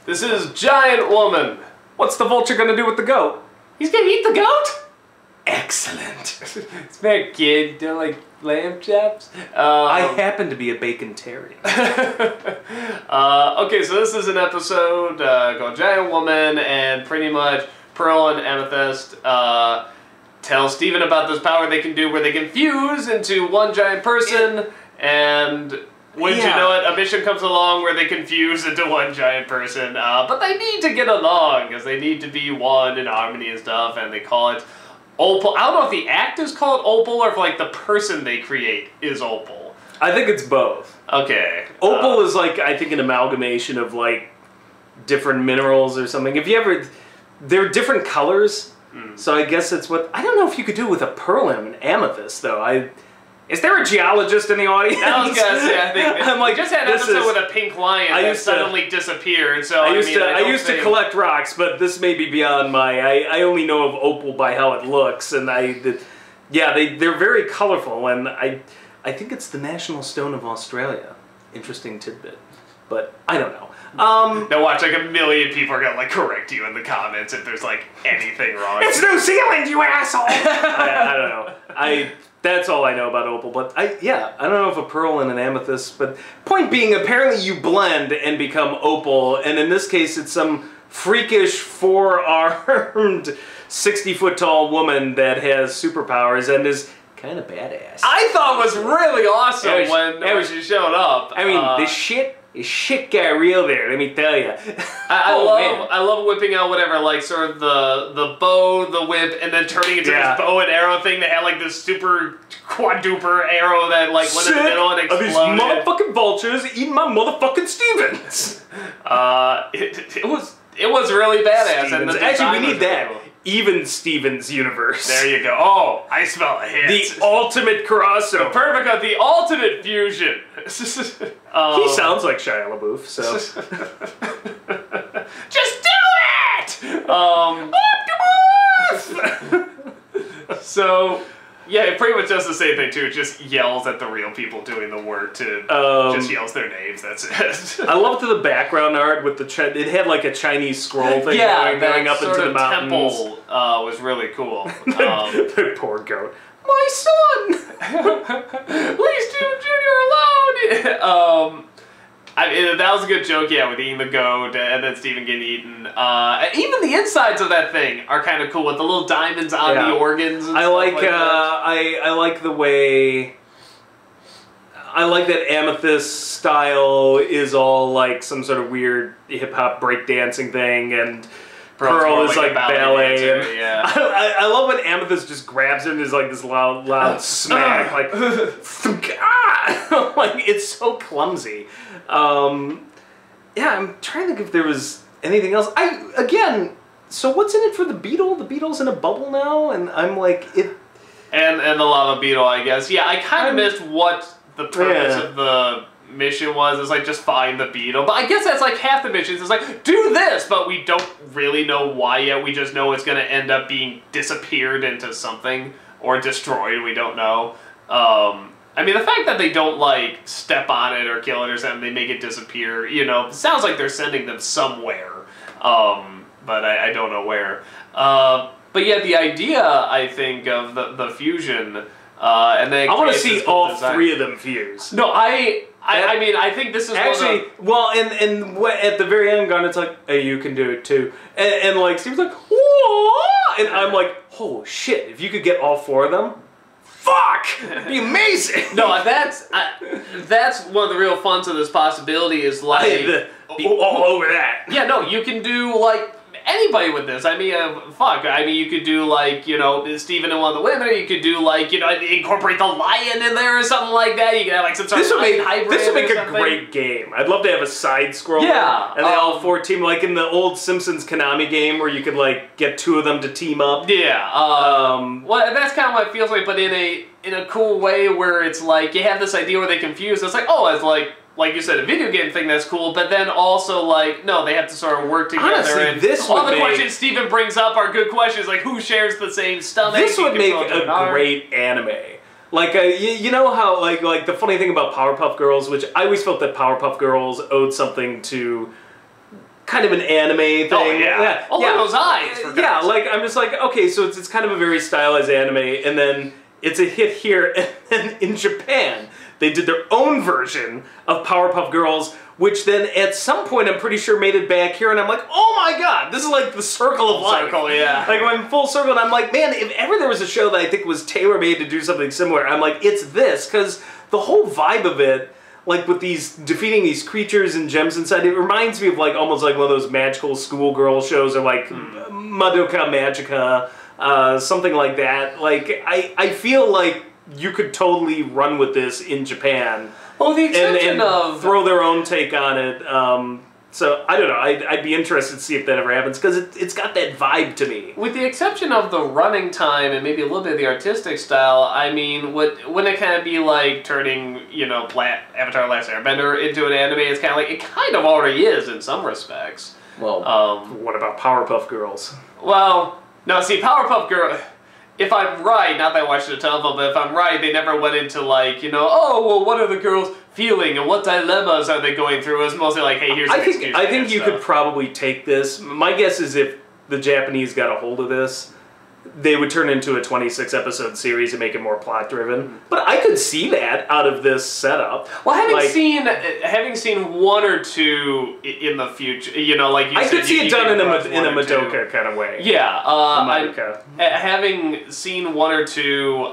This is Giant Woman. What's the vulture gonna do with the goat? He's gonna eat the goat? Excellent. Smart kid, you don't like lamb chops? I happen to be a bacon-tarian. Okay, so this is an episode called Giant Woman, and pretty much Pearl and Amethyst tell Steven about this power they can do where they can fuse into one giant person, and wouldn't you know it, a mission comes along where they can fuse into one giant person, but they need to get along, because they need to be one in harmony and stuff, and they call it Opal. I don't know if the act is called Opal, or if like the person they create is Opal. I think it's both. Okay. Opal is like, I think, an amalgamation of like different minerals or something. If you ever, they're different colors, so I guess it's what, I don't know if you could do it with a pearl and an amethyst though. Is there a geologist in the audience? I was gonna say, I think I'm like, just had an episode with a pink lion that suddenly disappeared. So I used to collect rocks, but this may be beyond my. I only know of opal by how it looks, and they're very colorful, and I think it's the national stone of Australia. Interesting tidbit, but I don't know. Now watch, like a million people are gonna like correct you in the comments if there's like anything wrong. It's New Zealand, you asshole! I don't know. That's all I know about opal, but I don't know if a pearl and an amethyst, but point being, apparently you blend and become opal, and in this case it's some freakish four-armed 60-foot-tall woman that has superpowers and is kind of badass. I thought it was really awesome when she showed up. I mean, this shit got real there, let me tell you. I love whipping out whatever, like sort of the bow, the whip, and then turning into this bow and arrow thing that had like this super quadruper arrow that like went in the middle and exploded. These motherfucking vultures eating my motherfucking Stevens. It was really badass. And actually, we need that. Cool. Even Stevens universe. There you go. Oh, I smell a hit. The ultimate crossover. Perfect. The ultimate fusion. He sounds like Shia LaBeouf, so. Just do it! So, yeah, it pretty much does the same thing too. It just yells at the real people doing the work to just yells their names. That's it. I loved the background art with it had like a Chinese scroll thing going up into the mountains. Temple was really cool. The poor goat. My son! Leave Steven Jr. alone! I mean, that was a good joke, with eating the goat and then Steven getting eaten. Even the insides of that thing are kind of cool with the little diamonds on the organs and stuff like that. I like the way... I like that Amethyst style is all like some sort of weird hip-hop breakdancing thing, and Pearl is like ballet. Dancer, and I love when Amethyst just grabs him and is like this loud smack, like, like it's so clumsy. I'm trying to think if there was anything else. So what's in it for the beetle? The beetle's in a bubble now, and I'm like it. And the lava beetle, I guess. Yeah, I kind of missed what the purpose of the mission was. It's like, just find the beetle. But I guess that's like half the missions. It's like, do this, but we don't really know why yet. We just know it's going to end up being disappeared into something or destroyed. We don't know. I mean, the fact that they don't like step on it or kill it or something, they make it disappear, sounds like they're sending them somewhere. But I don't know where. But yeah, the idea, I think, of the fusion, and then I want to see all three of them fuse. No, I mean, I think this is actually and at the very end, Garnet's like, "Hey, you can do it too," and like Steve's like, "Whoa!" And I'm like, "Oh shit! If you could get all four of them, fuck, it'd be amazing." No, that's one of the real funs of this possibility is like all over that. Yeah, no, you can do like anybody with this. I mean, you could do like, Steven and one of the women, or you could do like, incorporate the lion in there or something like that. You could have like some sort of hybrid. This would make a great game. I'd love to have a side scroll. Yeah. And they all four team, like in the old Simpsons Konami game where you could like get two of them to team up. Yeah. Well, that's kind of what it feels like, but in a cool way where it's like, you have this idea where they confuse. It's like, oh, it's like you said, a video game thing that's cool, but then also like, no, they have to sort of work together. Honestly, and all the questions Steven brings up are good questions, like who shares the same stomach. This would make a great anime. Like, you know how, like the funny thing about Powerpuff Girls, which I always felt that Powerpuff Girls owed something to kind of an anime thing. Oh, yeah. Oh, look at those eyes. For yeah, like, I'm just like, okay, so it's kind of a very stylized anime, and then it's a hit here, and then in Japan, they did their own version of Powerpuff Girls, which then at some point I'm pretty sure made it back here, and I'm like, oh my god, this is like the circle of life. Circle, yeah. Like, I'm full circle, and I'm like, man, if ever there was a show that I think was tailor-made to do something similar, I'm like, it's this, because the whole vibe of it, like with these, defeating these creatures and gems inside, it reminds me of like, almost like one of those magical schoolgirl shows, or like Madoka Magica, something like that. Like, I feel like you could totally run with this in Japan. Well, the exception of... throw their own take on it. So, I don't know, I'd be interested to see if that ever happens, because it's got that vibe to me. With the exception of the running time and maybe a little bit of the artistic style, I mean, wouldn't it kind of be like turning, you know, Avatar: Last Airbender into an anime? It's kind of like, it kind of already is in some respects. Well, what about Powerpuff Girls? Well, no, see, Powerpuff Girls... If I'm right, not that I watched a ton of them, but if I'm right, they never went into like, you know, oh, well, what are the girls feeling and what dilemmas are they going through? It was mostly like, hey, here's an excuse. I think you could probably take this. My guess is if the Japanese got a hold of this, they would turn into a 26-episode series and make it more plot-driven. But I could see that out of this setup. Well, having seen one or two in the future, you know, like you said, I could see it done in a Madoka kind of way. Yeah, having seen one or two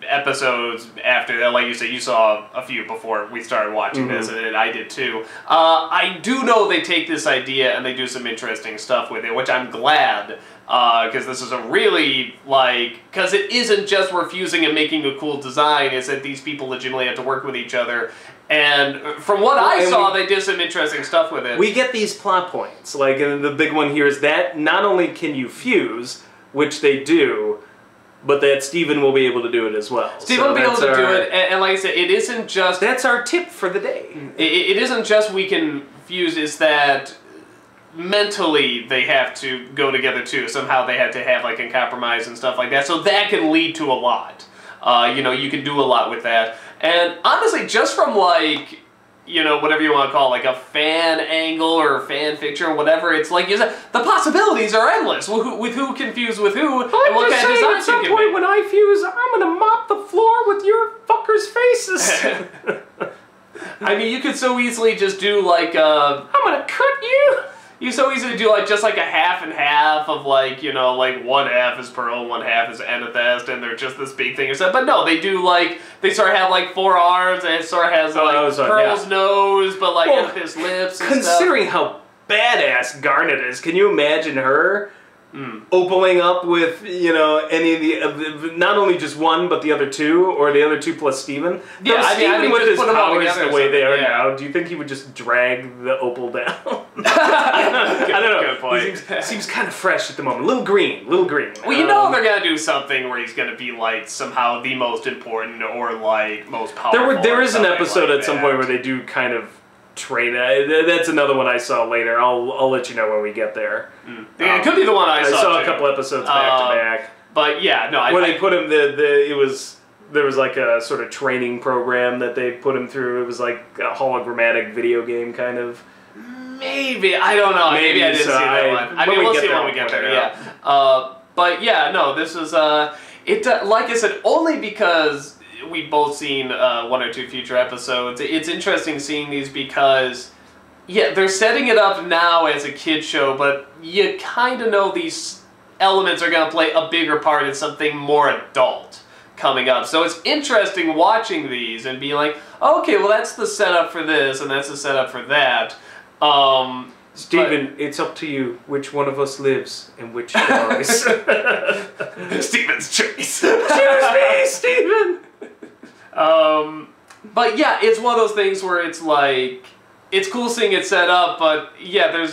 episodes after that, like you said, you saw a few before we started watching this, and I did too. I do know they take this idea and they do some interesting stuff with it, which I'm glad. Because this is a really, like, because it isn't just refusing and making a cool design, it's that these people legitimately have to work with each other. And from what I saw, they did some interesting stuff with it. We get these plot points. Like, and the big one here is that not only can you fuse, which they do, but that Steven will be able to do it as well. Steven will be able to do it, and like I said, it isn't just... That's our tip for the day. It isn't just we can fuse, it's that... mentally they have to go together too. Somehow they have to have like a compromise and stuff like that. So that can lead to a lot. You know, you can do a lot with that. And honestly, just from like, you know, whatever you want to call it, like a fan angle or fan fiction or whatever, it's like, you said, the possibilities are endless with who can fuse with who and what kind of design at some point when I fuse, I'm gonna mop the floor with your fuckers' faces. I mean, you could so easily just do like I'm gonna cut you. You so easily do like just like a half and half of like, you know, like one half is Pearl, one half is Amethyst, and they're just this big thing or something. But no, they do like, they sort of have like 4 arms, and it sort of has like Pearl's nose, but like Amethyst lips and considering how badass Garnet is, can you imagine her opaling up with, you know, any of the, not only just one, but the other two, or the other two plus Steven? Yeah, I mean with his powers the way they are now, do you think he would just drag the opal down? I don't know. Good point. He seems kind of fresh at the moment. Little green. Well, you know they're gonna do something where he's gonna be like somehow the most important or like most powerful. There is an episode at some point where they do kind of train. That's another one I saw later. I'll let you know when we get there. It could be the one I saw. I saw a couple episodes back to back. But yeah, no. When they put him, there was like a sort of training program that they put him through. It was like a hologrammatic video game kind of. Maybe, I don't know. Maybe I didn't see that one. I mean, we'll see when we get there. Yeah. But yeah, no. This is like I said, only because we've both seen 1 or 2 future episodes. It's interesting seeing these because, yeah, they're setting it up now as a kid show, but you kind of know these elements are going to play a bigger part in something more adult coming up. So it's interesting watching these and being like, okay, well that's the setup for this and that's the setup for that. Steven, it's up to you which one of us lives and which dies. Steven's choice. Choose me, Steven! But yeah, it's one of those things where it's like, it's cool seeing it set up, but yeah,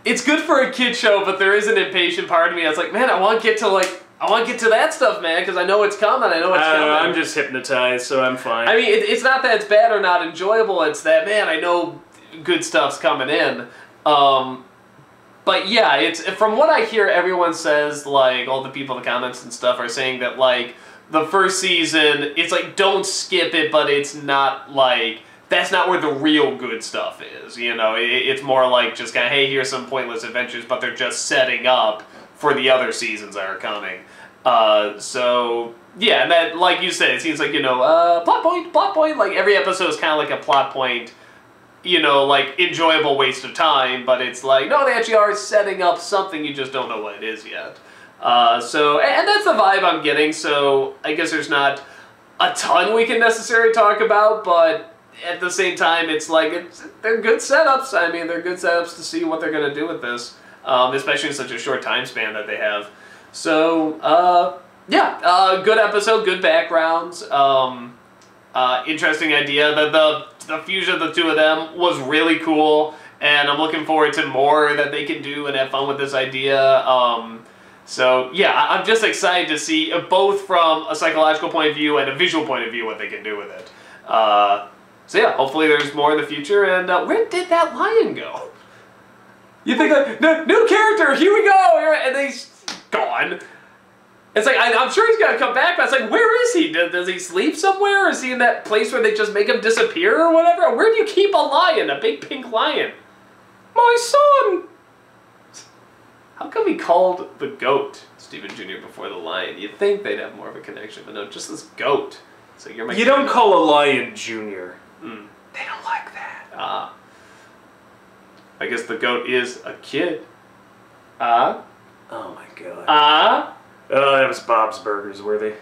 it's good for a kid show, but there is an impatient part of me that's like, man, I want to get to that stuff, man, because I know it's coming, I'm just hypnotized, so I'm fine. I mean, it's not that it's bad or not enjoyable, it's that, man, I know good stuff's coming in. But yeah, it's, from what I hear, everyone says, like, all the people in the comments and stuff are saying that, like, the first season, it's like, don't skip it, but it's not like, that's not where the real good stuff is. You know, it's more like just kind of, hey, here's some pointless adventures, but they're just setting up for the other seasons that are coming. So yeah, and that, like you said, it seems like, you know, plot point. Like every episode is kind of like a plot point. You know, like enjoyable waste of time, but it's like, no, they actually are setting up something, you just don't know what it is yet. So, and that's the vibe I'm getting, so I guess there's not a ton we can necessarily talk about, but at the same time, it's like, they're good setups. I mean, they're good setups to see what they're going to do with this, especially in such a short time span that they have. So, yeah, good episode, good backgrounds, interesting idea. The fusion of the two of them was really cool, and I'm looking forward to more that they can do and have fun with this idea. So yeah, I'm just excited to see both from a psychological point of view and a visual point of view what they can do with it. So yeah, hopefully there's more in the future. And where did that lion go? You think, new character, here we go, and he's gone. It's like, I'm sure he's got to come back, but it's like, where is he? Does he sleep somewhere? Is he in that place where they just make him disappear or whatever? Where do you keep a lion, a big pink lion? My son! How come he called the goat Stephen Jr. before the lion? You'd think they'd have more of a connection, but no, just this goat. So you're my You don't call a lion Junior. Mm. They don't like that. I guess the goat is a kid. Oh my god. Oh, that was Bob's Burgers worthy.